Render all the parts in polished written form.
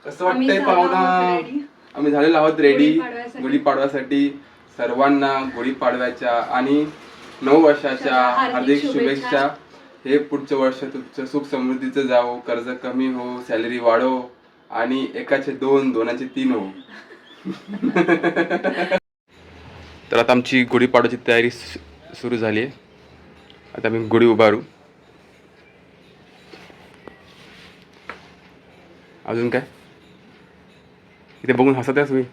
कसं वाटतंय पाहुणा? आम्ही झालेलो आहोत रेडी गुढीपाडव्यासाठी. सर्वांना गुढीपाडव्याच्या आणि नऊ वर्षाच्या हार्दिक शुभेच्छा. हे पुढचं वर्ष तुमचं सुख समृद्धीचं जावो, कर्ज कमी हो, सॅलरी वाढो आणि एकाचे 2, दोनाचे 3 हो. तर आता आमची गुढीपाडव्याची तयारी सुरू झाली आहे. आता आम्ही गुढी उभारू. अजून काय इथे बघून हसत आहे तुम्ही?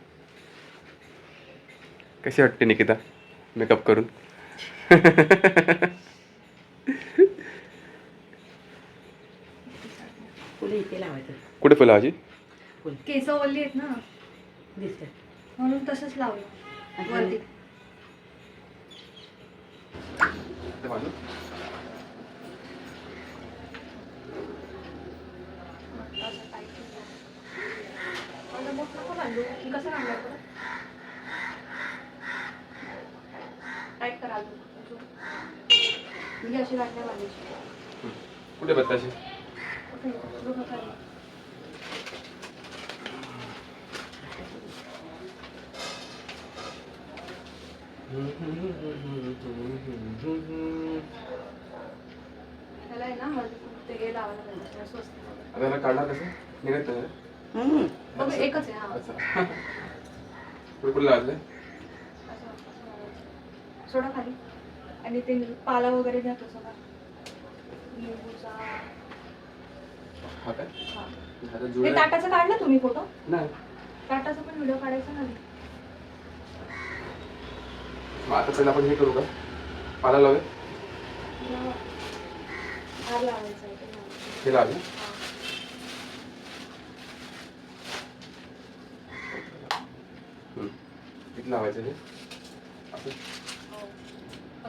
कशी वाटते निकिता मेकअप करून? कुठे फुलं लावायची? केस ओली आहेत ना म्हणून तसंच लावलं वरती. कसं लागलं टाईट करा म्हणजे अशी लागल्या बांधायची. कुठे बत्ताशी? त्याला आहे ना ते लावायला पाहिजे स्वस्त. आता काढणार कसं निघत नाही? बघ एकच आहे. हा अच्छा. कुठे लावलंय? सोडा खाली आणि ते पाला वगैरे घ्यातो सगळा लिंबूचा. हा काय? ते टाटाचं काढलं तुम्ही फोटो? नाही. टाटाचा पण व्हिडिओ काढायचा ना. आता पहिला आपण हे करू का? पाला लावूया. हार लावायचा हे लावूया. किती लावायचं हे?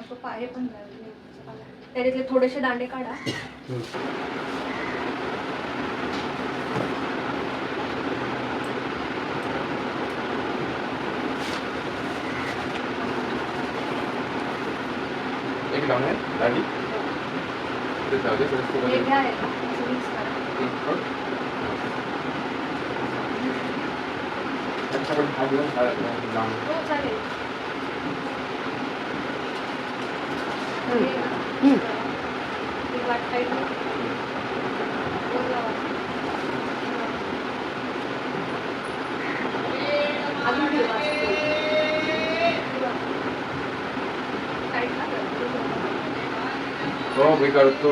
तो पाय पण त्याच्यातले थोडेसे दांडे काढा. एक लावणार दांडी हे घ्या असं मिक्स करा. हो चालेल. वाट टाईट अजून हो मी करतो.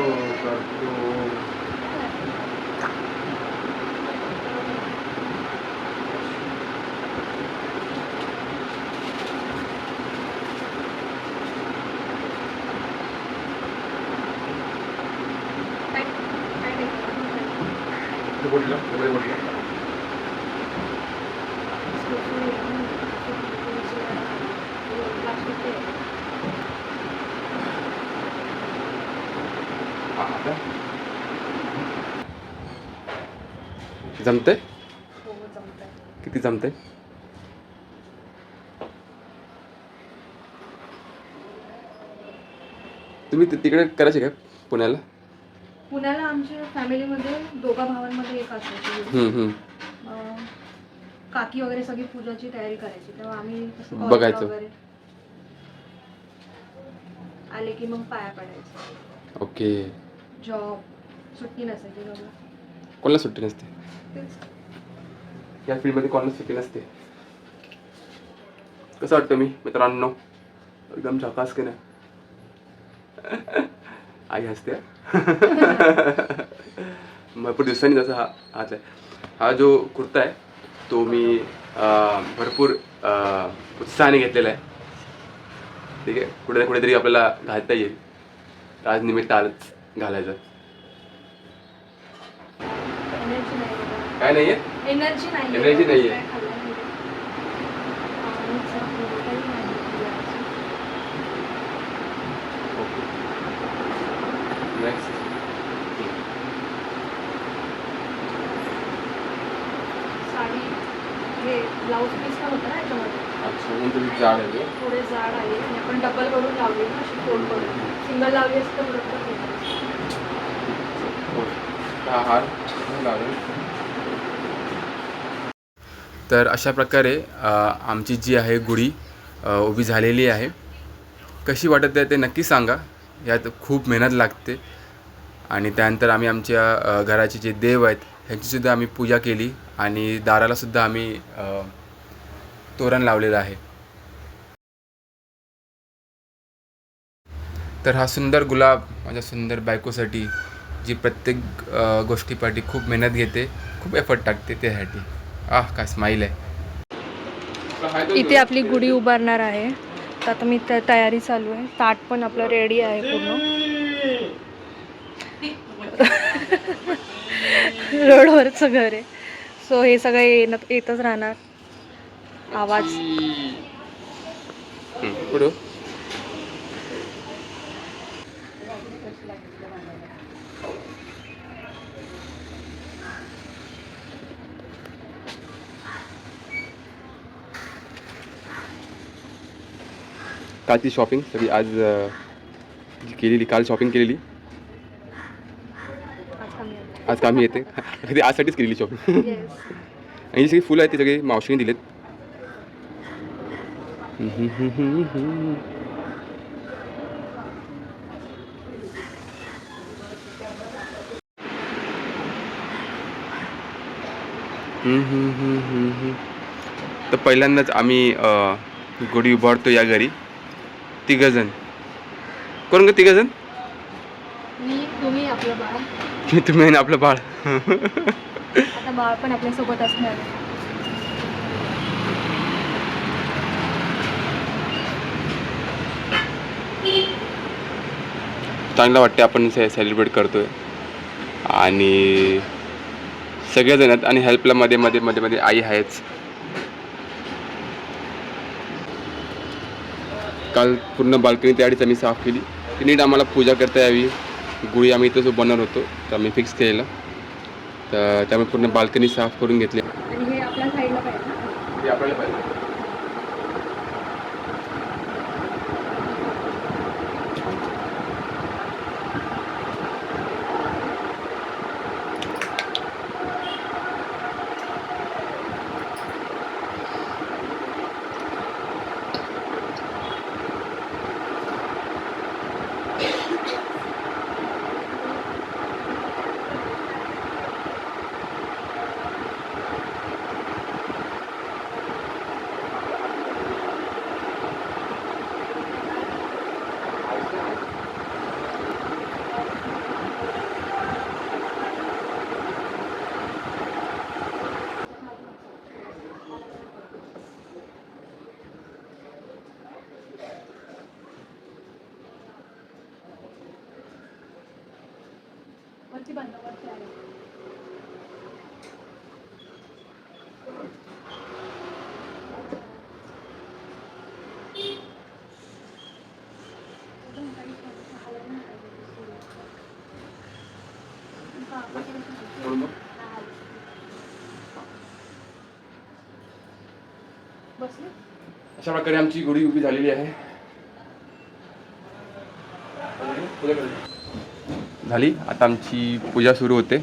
बोललं जमते? किती जमते? तुम्ही तिकडे करायचे का पुण्याला? पुण्याला आमच्या फॅमिलीमध्ये दोघा भावांमध्ये एक असायची. काकी वगैरे सगळी पूजाची तयारी करायची तेव्हा आम्ही बघायचो वगैरे आले की मग पाया पडायचं. ओके. जॉब सुट्टी नसायची बाबा. कोणाला सुट्टी नसते या फील्डमध्ये? कोणाला सुट्टी नसते. कसं वाटतं मी मित्रांनो? एकदम झकास की नाही? आई हसते. भरपूर दिवसांनी जसा हाच आहे. हा जो कुर्ता आहे तो मी भरपूर उत्साहाने घेतलेला आहे. ठीक आहे. कुठे ना कुठेतरी आपल्याला घालता येईल. आज निमित्त आलंच घालायचं. काय नाहीये? एनर्जी नाहीये. नेक्स्ट साडी हे ब्लाऊज पीस पण होतं ना याच्यामध्ये. अच्छा म्हणून तुम्ही जाड आहे. थोडे जाड आले आणि आपण डबल करून लावली ना अशी फोल्ड करून. सिंगल लावली असते तर बरोबर. हा हार लावले. तर अशा प्रकारे आमची जी आहे गुढी उभी झालेली आहे. कशी वाटत आहे ते नक्की सांगा. यात खूप मेहनत लागते. आणि त्यानंतर आम्ही आमच्या घराचे जे देव आहेत ह्यांचीसुद्धा आम्ही पूजा केली आणि दारालासुद्धा आम्ही तोरण लावलेलं आहे. तर हा सुंदर गुलाब माझ्या सुंदर बायकोसाठी, जी प्रत्येक गोष्टीसाठी खूप मेहनत घेते, खूप एफर्ट टाकते त्यासाठी. काय स्माईल आहे. इथे आपली गुढी उभारणार आहे. तर आता मी तयारी चालू आहे. ताट पण आपलं रेडी आहे पूर्ण. रोडवरचं घर आहे. सो हे सगळं येतच राहणार आवाज. पुढं कालची शॉपिंग सगळी आज जी केलेली, काल शॉपिंग केलेली आज कामी येते. कधी आजसाठीच केलेली शॉपिंग. आणि जी सगळी फुलं आहेत ती सगळी मावशीने दिलेत. तर पहिल्यांदाच आम्ही गुढी उभारतो या घरी. 3 जण. कोण ग 3 जण? मी, तुम्ही, आपलं बाळ. तुम्ही आणि आपलं बाळ. आता बाळ पण आपल्यासोबत असणार आहे. चांगलं वाटते आपण सेलिब्रेट करतोय आणि सगळेजण आहेत आणि हेल्पला मध्ये मध्ये मध्ये मध्ये आई आहेच. काल पूर्ण बाल्कनी त्याआधीच आम्ही साफ केली की नीट आम्हाला पूजा करता यावी. गुढी आम्ही इथं जो बनवणार होतो तर आम्ही फिक्स केलेलं, तर त्यामुळे पूर्ण बाल्कनी साफ करून घेतली. आणि हे आपल्या साईडला पाहिजे. हे आपल्याला पाहिजे. वरती बांधा, वरती आले. अशा प्रकारे आमची गुढी उभी झालेली आहे. झाली. आता आमची पूजा सुरू होते.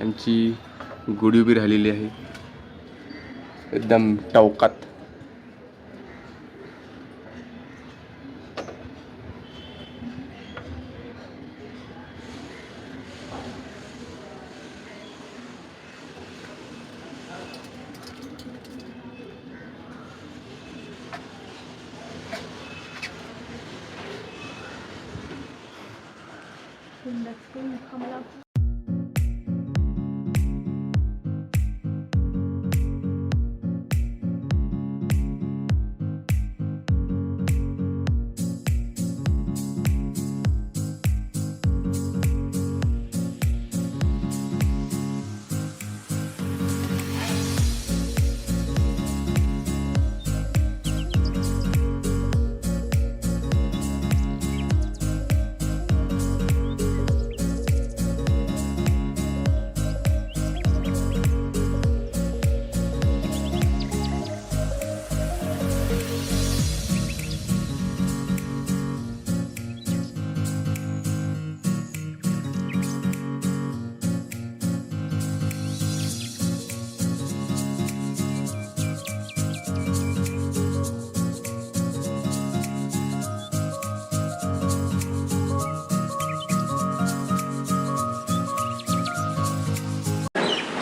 आमची गुढी उभी राहिलेली आहे एकदम टवकात.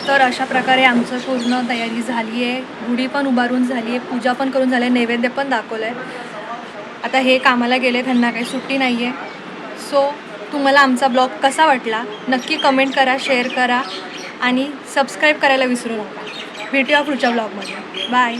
तर अशा प्रकारे आमचं पूर्ण तयारी झाली आहे. गुढी पण उभारून झाली आहे, पूजा पण करून झाली आहे, नैवेद्य पण दाखवलं आहे. आता हे कामाला गेले, त्यांना काही सुट्टी नाही आहे. सो तुम्हाला आमचा ब्लॉग कसा वाटला नक्की कमेंट करा, शेअर करा आणि सबस्क्राईब करायला विसरू नका. भेटूया पुढच्या ब्लॉगमध्ये. बाय.